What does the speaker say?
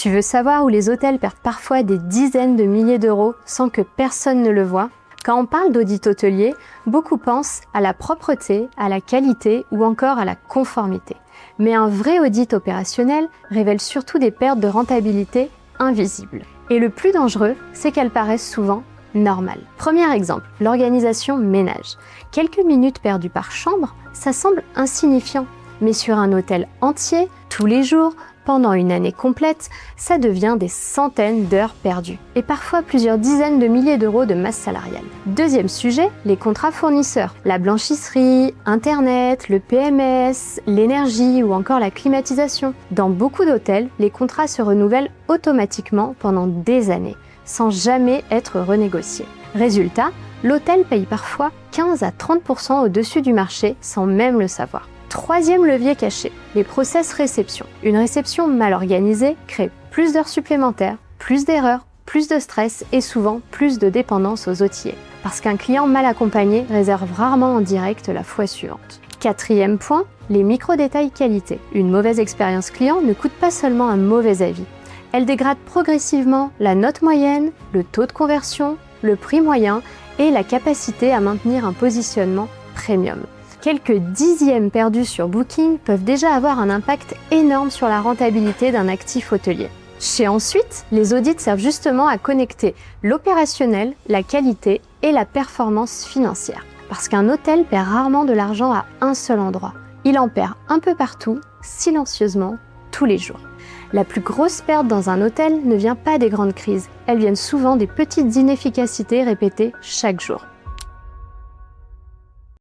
Tu veux savoir où les hôtels perdent parfois des dizaines de milliers d'euros sans que personne ne le voie? Quand on parle d'audit hôtelier, beaucoup pensent à la propreté, à la qualité ou encore à la conformité. Mais un vrai audit opérationnel révèle surtout des pertes de rentabilité invisibles. Et le plus dangereux, c'est qu'elles paraissent souvent normales. Premier exemple, l'organisation ménage. Quelques minutes perdues par chambre, ça semble insignifiant. Mais sur un hôtel entier, tous les jours, pendant une année complète, ça devient des centaines d'heures perdues et parfois plusieurs dizaines de milliers d'euros de masse salariale. Deuxième sujet, les contrats fournisseurs. La blanchisserie, Internet, le PMS, l'énergie ou encore la climatisation. Dans beaucoup d'hôtels, les contrats se renouvellent automatiquement pendant des années, sans jamais être renégociés. Résultat, l'hôtel paye parfois 15 à 30% au-dessus du marché sans même le savoir. Troisième levier caché, les process réception. Une réception mal organisée crée plus d'heures supplémentaires, plus d'erreurs, plus de stress et souvent plus de dépendance aux hôteliers. Parce qu'un client mal accompagné réserve rarement en direct la fois suivante. Quatrième point, les micro-détails qualité. Une mauvaise expérience client ne coûte pas seulement un mauvais avis. Elle dégrade progressivement la note moyenne, le taux de conversion, le prix moyen et la capacité à maintenir un positionnement premium. Quelques dixièmes perdus sur Booking peuvent déjà avoir un impact énorme sur la rentabilité d'un actif hôtelier. Chez Ensuite, les audits servent justement à connecter l'opérationnel, la qualité et la performance financière. Parce qu'un hôtel perd rarement de l'argent à un seul endroit. Il en perd un peu partout, silencieusement, tous les jours. La plus grosse perte dans un hôtel ne vient pas des grandes crises, elles viennent souvent des petites inefficacités répétées chaque jour.